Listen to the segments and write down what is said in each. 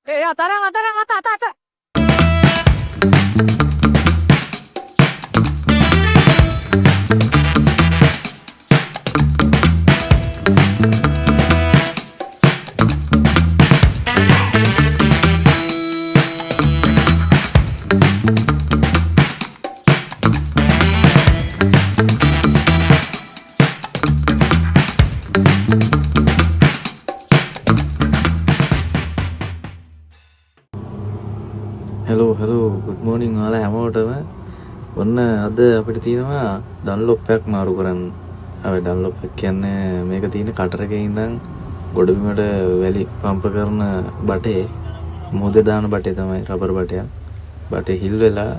tarang, tarang, atas, atas. hello good morning ඔයාලා හැමෝටම ඔන්න අද අපිට තියෙනවා ඩන්ලොප් එකක් මාරු කරන්න. අපි ඩන්ලොප් එක කියන්නේ මේක තියෙන කටර් එකේ ඉඳන් ගොඩබිමට වැලි පම්ප් කරන බටේ මොහොතේ දාන බටේ තමයි රබර් බටයක්. බටේ හිල් වෙලා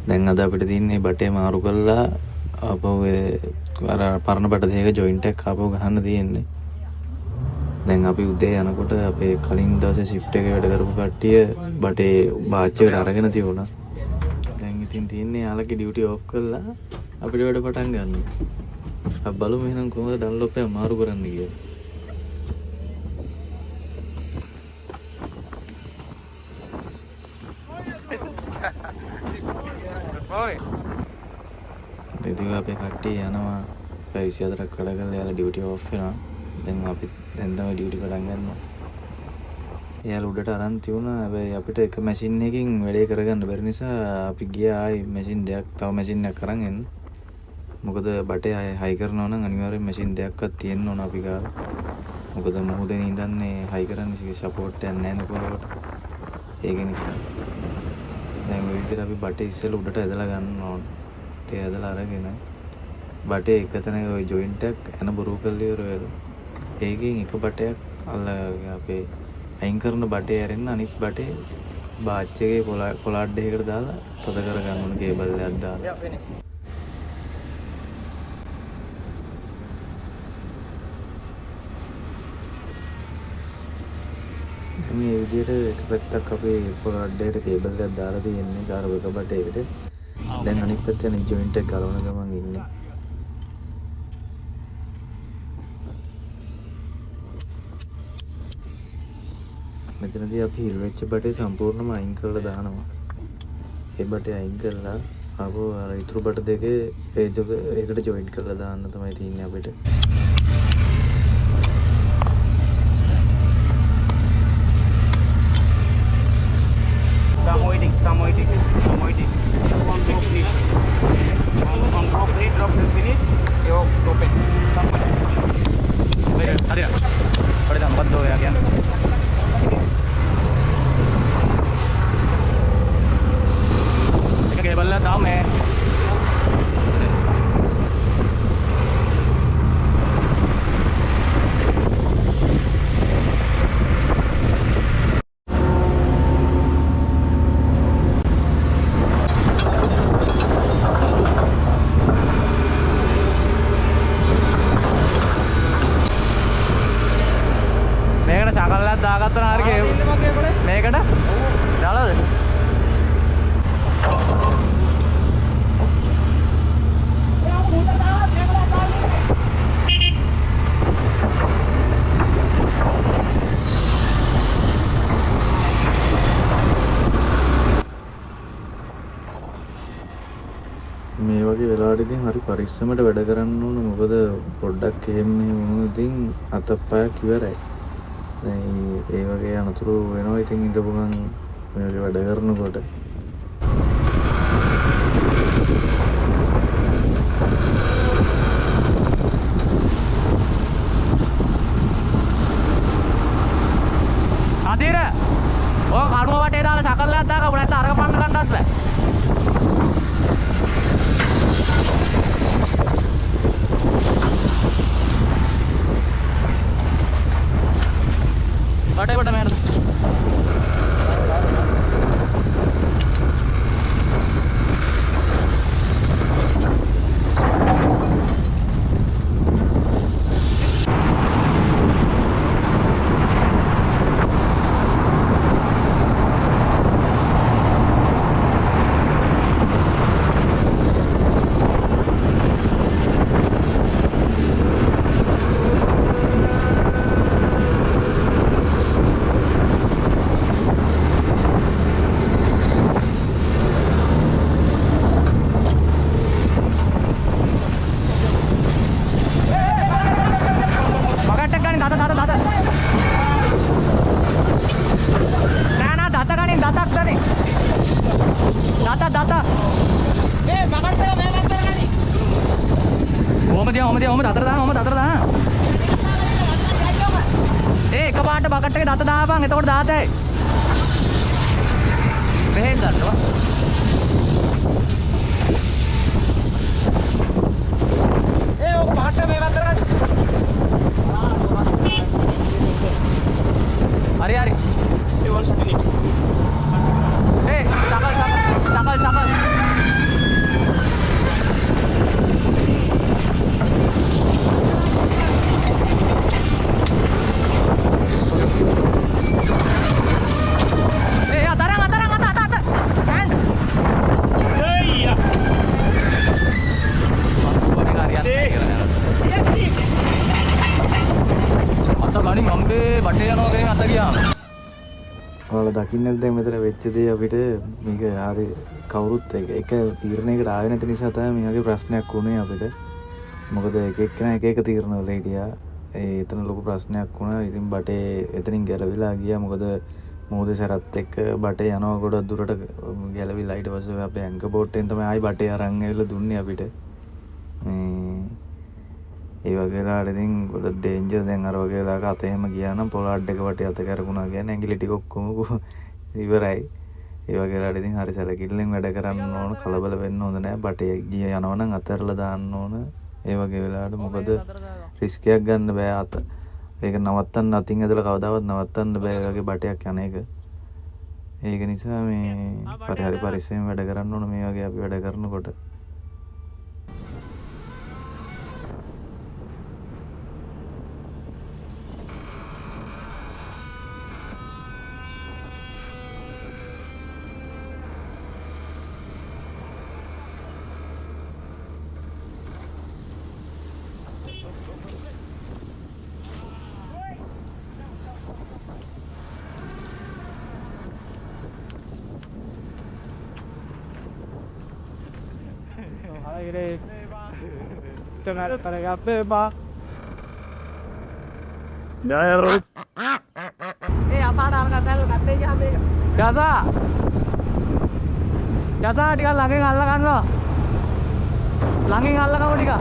දැන් අද අපිට තියෙන්නේ බටේ මාරු කරලා ආපහු අර පරණ බට දෙක ජොයින්ට් එකක් ආපහු ගහන්න තියෙන්නේ. දැන් අපි උදේ යනකොට අපේ කලින් දවසේ shift එකේ වැඩ කරපු කට්ටිය බටේ බාච් එකට අරගෙන තියුණා. දැන් ඉතින් තියෙන්නේ යාළුවගේ ඩියුටි ඔෆ් කරලා අපිට වැඩ පටන් ගන්න. අපි බලමු එහෙනම් කොහොමද ඩන්ලොප් එක මාරු කරන්න කියලා. ඉතින් අපේ කට්ටිය යනවා 24ක් වැඩ කරලා යාළුවා ඩියුටි ඔෆ් වෙනවා. දැන් අපි දැන් තමයි ඩියුටි පටන් ගන්නවා. එයාලා උඩට අරන් තියුණා. හැබැයි අපිට එක මැෂින් එකකින් වැඩේ කරගන්න බැරි නිසා අපි ගියා ආයි මැෂින් දෙකක් තව මැෂින් එකක් අරන් එන්න. මොකද බටේ හයි කරනවා නම් අනිවාර්යෙන් මැෂින් දෙකක්වත් තියෙන්න ඕන අපි ගාව. මොකද මොහොතේ ඉඳන්නේ හයි කරන්න සපෝට් එකක් නැහැ නේ පොළොවට. ඒක නිසා දැන් ඔය විදිහට අපි බටේ ඉස්සෙල්ලා උඩට ඇදලා ගන්න ඕන. ඒ ඇදලා අරගෙන බටේ එක තැනක ওই ජොයින්ට් එක එන බොරු කරලා ඉවර වෙලා ඒකෙන් එක බටයක් අපේ අයින් කරන බටේ ඇරෙන්න අනිත් බටේ බාච් එකේ කොලාඩ් එකකට දාලා තද කරගන්න ඕන කේබල් එකක් දාලා. දැන් මේ විදිහට එක පැත්තක් අපේ කොලාඩ් එකට කේබල් එකක් දාලා තියෙන්නේ කාර්බක බටේකට. දැන් අනිත් පැත්තේ අනිත් ජොයින්ට් එක ගලවන ගමන් ඉන්නේ. මෙතනදී අපි හිල් වෙච්ච බටේ සම්පූර්ණයෙන්ම අයින් කරලා දානවා. ඒ බටේ අයින් කරලා ආපහු අර ඉතුරු බට දෙකේ ඒකට ජොයින්ට් කරලා දාන්න තමයි තියෙන්නේ අපිට. මේකට සකල්ලක් දාගත්තා නා හරිය මේකට දාලාද මේ වගේ වෙලාවට ඉතින් හරි පරිස්සමට වැඩ කරන්න ඕන. මොකද පොඩ්ඩක් එහෙම වුණොත් ඉතින් අතප්පයක් ඉවරයි. ඒ වගේ අනතුරු වෙනවා ඉතින් ඊට ගමන් මේ වගේ වැඩ කරනකොට. අදිර ඔය කණුව වටේ දාලා සකල්ලයක් දාගමු නැත්නම් අරක පන්න ගන්නත් බෑ. बटे बटे मेरे ඔහම දතර දාන්න. ඒ එකපාරට බකට් එකේ දත දාපන්. එතකොට දාතයි. මෙහෙන් ගන්නවා. ඒ ඔක පාට මේ වතර ගන්න. හරි. ඒ වල්ස් පිනි. ඒ සකල්. ඔයාලා දකින්නද දැන් මෙතන වෙච්ච දේ අපිට මේක හරි කවුරුත් එක තීරණයකට ආවේ නැති නිසා තමයි මේ වගේ ප්‍රශ්නයක් වුණේ අපිට. මොකද එක එක්කෙනා එක තීරණවල හිටියා. එතන ලොකු ප්‍රශ්නයක් වුණා. ඉතින් බටේ එතනින් ගැලවිලා ගියා. මොකද මෝද සැරත් එක්ක බටේ යනවා ගොඩක් දුරට ගැලවිලා ඊට පස්සේ අපේ ඇංක බෝට්ටෙන් තමයි ආයි බටේ අරන් ඇවිල්ලා දුන්නේ අපිට. ඒ වගේ වෙලාවට ඉතින් ගොඩක් ඩේන්ජර්. දැන් අර වගේ වෙලාවක අත එහෙම ගියා නම් පොළොඩ් එක වටේ අත කැරකුණා කියන්නේ ඇඟිලි ටික ඔක්කොම ඉවරයි. ඒ වගේ වෙලාවට ඉතින් හරි සැලකිල්ලෙන් වැඩ කරන්න ඕන. කලබල වෙන්න හොඳ නැහැ. බටේ ගිය යනවා නම් අතහැරලා දාන්න ඕන. ඒ වගේ වෙලාවට මොකද රිස්කයක් ගන්න බෑ අත. ඒක නවත්තන්න අතින් ඇදලා කවදාවත් නවත්තන්න බෑ ඒ වගේ බටයක් යන එක. ඒක නිසා මේ හරි පරිස්සමෙන් වැඩ කරන්න ඕන මේ වගේ අපි වැඩ කරනකොට. Aire. Tengah tarik apa bang? Jaya Rut. apa ada kata katanya apa? Jasa ටිකක් ළඟින් අල්ල ගන්නවා. ළඟින් අල්ල ගමු ටිකක්.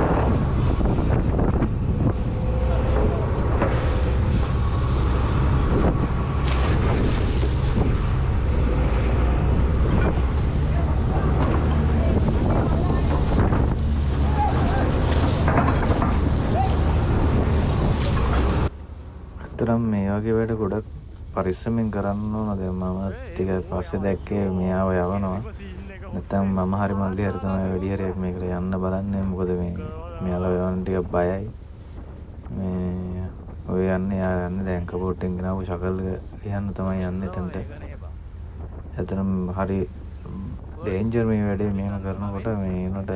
අතරම මේ වගේ වැඩ ගොඩක් පරිස්සමෙන් කරන්න ඕන. දැන් මම ටික පස්සේ දැක්කේ මෙයාව යවනවා. නැත්තම් මම හරි මල්ලි හරි තමයි වැඩි හරියක් මේකට යන්න බලන්නේ. මොකද මෙයාලා යවන්න ටිකක් බයයි. මේ ඔය යන්නේ දැන් කපෝට්ටෙන් ගෙනාවු ශකල් ලියන්න තමයි යන්නේ එතනට. ඇත්තටම හරි ඩේන්ජර් මේ වැඩේ මෙහෙම කරනකොට මේ උනට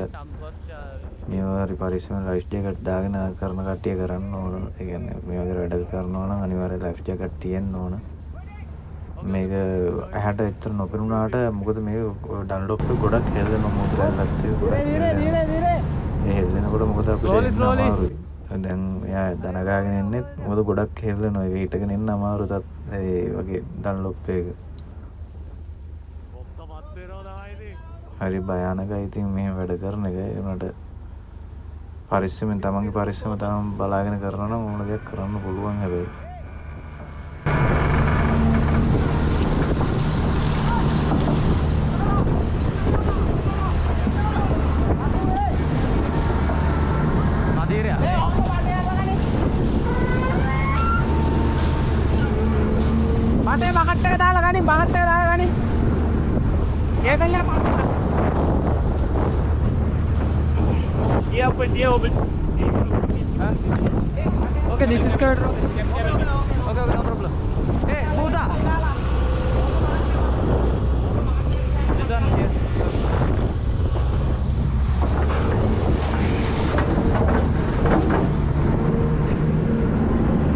මේවා හරි පරිස්සමෙන් ලයිෆ් ජැකට් දාගෙන කරන කට්ටිය කරන්න ඕන. ඒ කියන්නේ මේ වගේ වැඩ කරනවා නම් අනිවාර්යයෙන් ලයිෆ් ජැකට් තියෙන්න ඕන. මේක ඇහැට එච්චර නොපෙනුනාට මොකද මේ ඩන්ලොප් එක ගොඩක් හෙල්ලෙන මොහොතක් ඒ හෙල්ලෙනකොට මොකද අපිට අමාරුයි. දැන් එයා දනගාගෙන ඉන්නේ මොකද ගොඩක් හෙල්ලෙනවා. ඒක හිටගෙන ඉන්න අමාරුයි. ඒ වගේ ඩන්ලොප් එක හරි භයානකයි. ඉතින් මෙහෙම වැඩ කරන එක ඒනට පරිස්සමෙන් තමන්ගේ පරිස්සම තමන් බලාගෙන කරනවා නම් ඕන දෙයක් කරන්න පුළුවන්. හැබැයි Mate bakat එක දාලා ගනින් bakat එක දාලා ගනින්. ඒකල්ල Yeah, but yeah, but okay, this is good. Okay, no problem. Hey, Musa. This one here.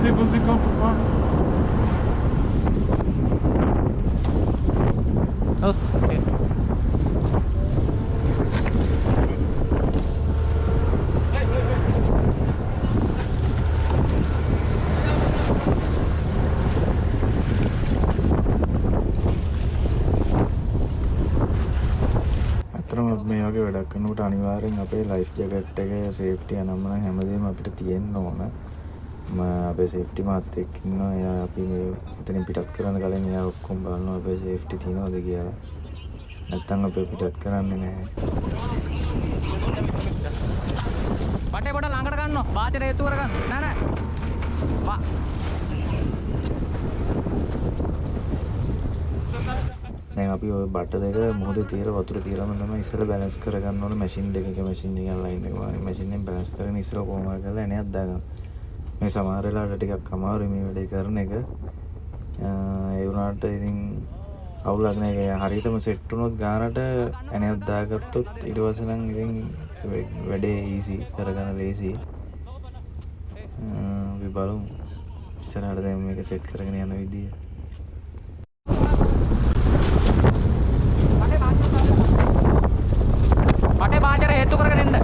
People think of Okay. ඇත්තටම මේ වගේ වැඩක් කරනකොට අනිවාර්යෙන් අපේ ලයිෆ් ජැකට් එක සේෆ්ටි අනම්ම හැමදේම අපිට තියෙන්න ඕන. අපේ සේෆ්ටි මාත් එක්ක ඉන්නවා. එයා අපි මේ එතනින් පිටත් කරන්න කලින් එයා ඔක්කොම බලනවා අපේ සේෆ්ටි තියෙනවද කියලා. නැත්තම් අපි පිටත් කරන්නේ නැහැ. පටේ පොඩ ළඟට ගන්නවා. වාචර හේතු කරගන්න. නෑ. දැන් අපි ওই බට දෙක මොහොතේ තියලා වතුර තියලාම තමයි ඉස්සෙල්ලා බැලන්ස් කරගන්න ඕනේ මැෂින් දෙකක මැෂින් එකෙන් ලයින් එක මානේ මැෂින් එකෙන් බැලන්ස් කරගෙන ඉස්සෙල්ලා කොහොම හරි කරලා එනයක් දාගන්න. මේ සමහර වෙලාවට ටිකක් අමාරුයි මේ වැඩේ කරන එක. ඒ වුණාට ඉතින් අවුලක් නැහැ. හරියටම සෙට් වුණොත් ගානට එනයක් දාගත්තොත් ඊට පස්සේ නම් ඉතින් වැඩේ ඊසි කරගන්න ලේසි. අපි බලමු ඉස්සරහට දැන් මේක සෙට් කරගෙන යන විදිය. පටේ වාචර හේතු කරගෙන එන්න.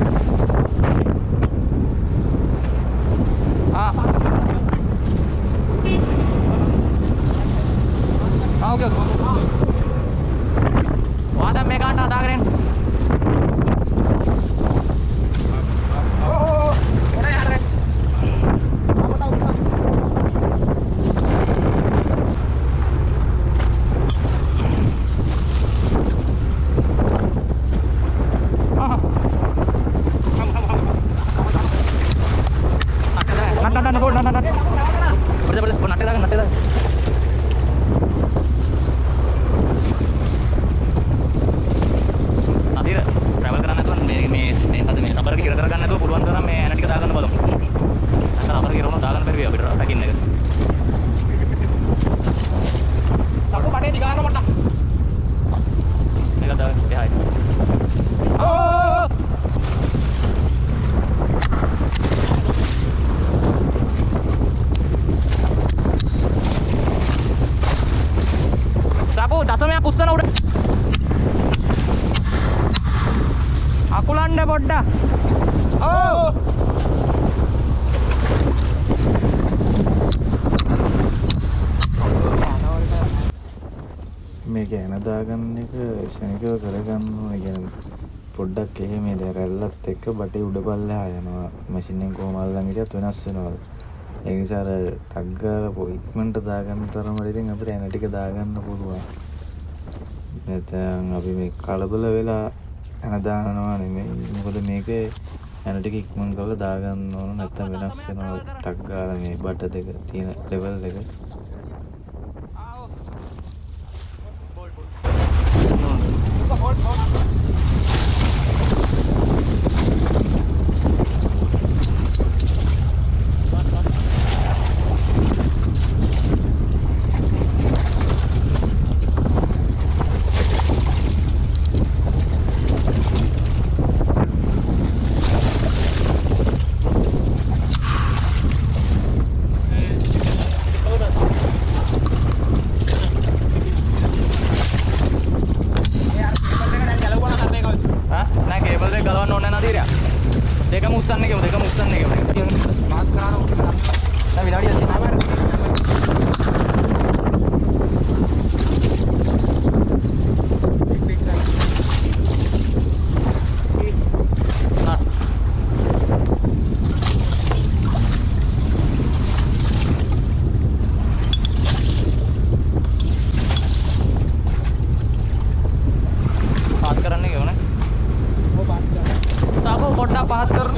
ओके वादा में कांटा दागरेन දසමයක් උස්සන උඩ අකුලන්න පොඩ්ඩක්. මේක එන දාගන්න එක ශනිකව කරගන්න ඕනේ. කියන්නේ පොඩ්ඩක් එහෙම මේ රැල්ලත් එක්ක බටේ උඩ පල්ලෙහා යනවා. මැෂින් එකෙන් කොහම අල්ලන් හිටියත් වෙනස් වෙනවා. ඒ නිසා අර ටග් ගාලා ඉක්මනට දාගන්න තරමට ඉතින් අපිට එන ටික දාගන්න පුළුවන්. නැත්නම් අපි මේ කලබල වෙලා එන දානවා නෙමෙයි. මොකද මේකේ එන ටික ඉක්මන් කරලා දාගන්න ඕන. නැත්නම් වෙනස් වෙනවා ටග් ගාලා මේ බට දෙක තියෙන ලෙවල් එක. දෙකම උස්සන්න කියමු දෙකම උස්සන්න කියමු මාත් කරනවා දැන් විනාඩියක් තියෙනවා පාත් කරන්න කියමු නේ साबु पॉड्डा पाहत कर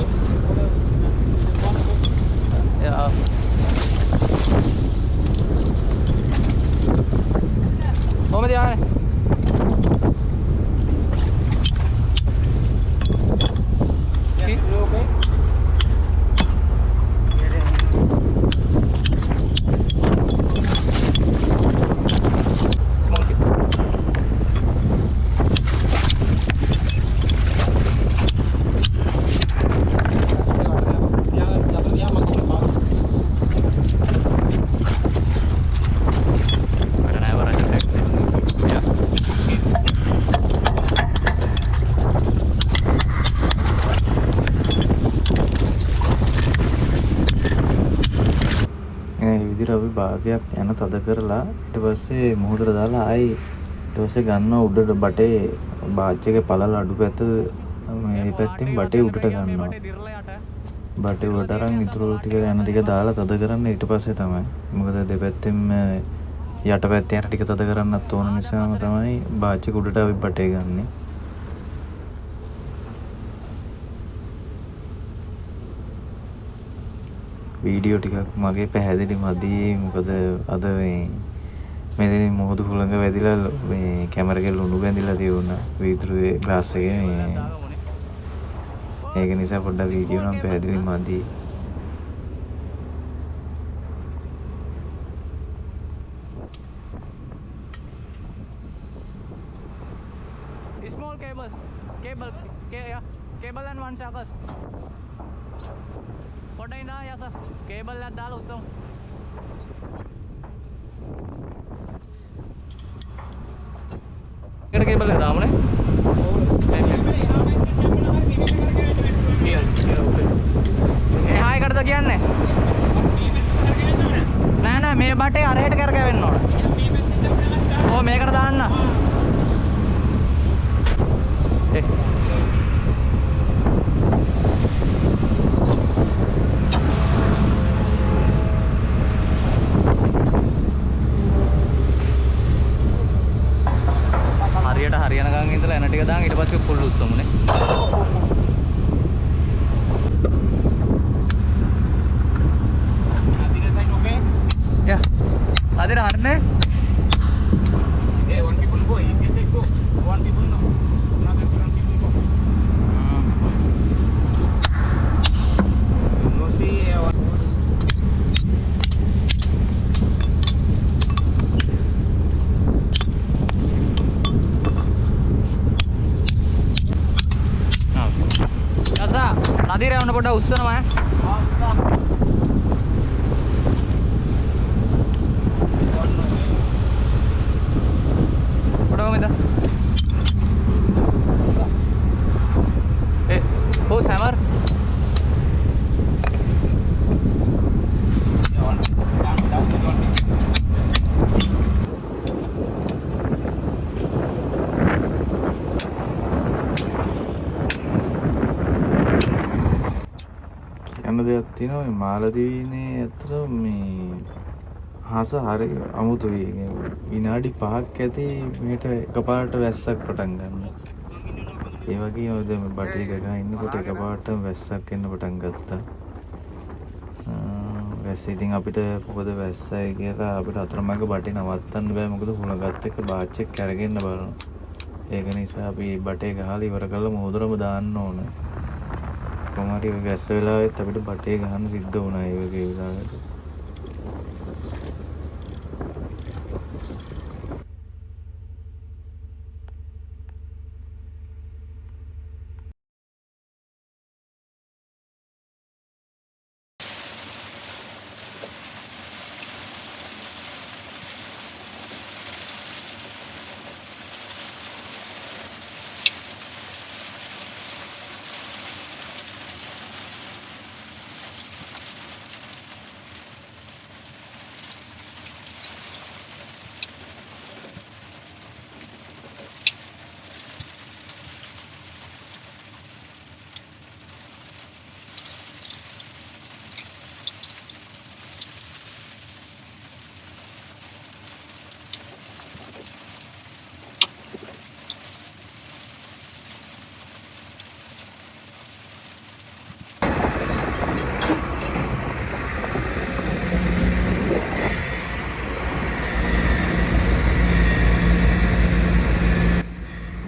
ओ मत यार අපි භාගයක් යන තද කරලා ඊට පස්සේ මුහුදට දාලා ආයි ඊට පස්සේ ගන්නවා උඩට බටේ බාච් එකේ පළල අඩු පැත්ත මේ පැත්තෙන් බටේ උඩට ගන්නවා. බටේ උඩට අරන් ඉතුරු ටික යන ටික දාලා තද කරන්න ඊට පස්සේ තමයි. මොකද දෙපැත්තෙම යට පැත්තේ යන ටික තද කරන්නත් ඕන නිසාම තමයි බාච් එක උඩට අපි බටේ ගන්නෙ. වීඩියෝ ටිකක් මගේ පැහැදිලි මදි. මොකද අද මේ මොහොත හුළඟ වැදිලා මේ කැමරා එකේ ලුණු බැඳිලා තියුණා වීදුරුවේ ග්ලාස් එකේ මේ. ඒක නිසා පොඩ්ඩක් වීඩියෝ නම් පැහැදිලි මදි. Small cable and one shackle. පොඩ්ඩක් ඉඳලා යස කේබල් එකක් දාලා උස්සමු. එකට කේබල් එක දාමුනේ. එහා එකටද කියන්නේ? නෑ මේ බටේ අරහෙට කරකැවෙන්න ඕන. ඔව් මේකට දාන්න. හරියට හරියනකන් ඉඳලා එන ටික දාන් ඊට පස්සේ පුල් උස්සමුනේ. යා. අදිර හරිනේ? one people go, this side go. One people no. Another one people go. No see නදීර යන්න පොඩ්ඩක් උස්සනවා ඈ. පොඩ්ඩක් මෙතන. who's hammer? යන දෙයක් තියෙනවා මේ මාලදීනේ ඇත්තට මේ හස හරි අමුතුයි. විනාඩි 5ක් ඇති මේට එකපාරට වැස්සක් පටන් ගන්නවා. ඒ වගේම දැන් මේ බටේ ගගා ඉන්නකොට එකපාරටම වැස්සක් එන්න පටන් ගත්තා. වැස්ස ඉතින් අපිට මොකද වැස්සයි කියලා අපිට අතරමඟ බටේ නවත්තන්න බෑ. මොකද හුලඟත් එක්ක බාච් එක කැරගෙන්න බලනවා. ඒක නිසා අපි බටේ ගහලා ඉවර කරලා මොහොතටම දාන්න ඕන. කොහොමරි වැස්ස වෙලාවෙත් අපිට බටේ ගහන්න සිද්ධ වුණා ඒ වගේ වෙලාවකට.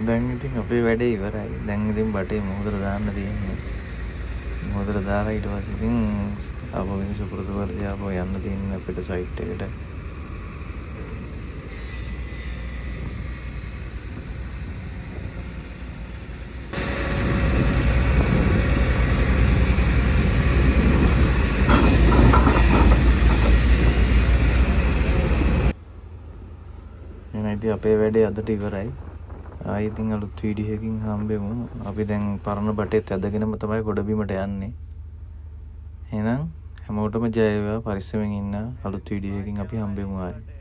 දැන් ඉතින් අපේ වැඩේ ඉවරයි. දැන් ඉතින් බටේ මොහොතට දාන්න තියෙන්නේ. මොහොතට දාලා ඊට පස්සේ ඉතින් ආපහු ඉතින් සුපුරුදු වර්ධය ආපහු යන්න තියෙන අපිට සයිට් එකට. එහෙනම් ඉතින් අපේ වැඩේ අදට ඉවරයි. ආයෙ ඉතින් අලුත් වීඩියෝ එකකින් හම්බෙමු. අපි දැන් පරණ බටේත් ඇදගෙනම තමයි ගොඩබිමට යන්නේ. එහෙනම් හැමෝටම ජය වේවා. පරිස්සමෙන් ඉන්න. අලුත් වීඩියෝ එකකින් අපි හම්බෙමු ආයෙ.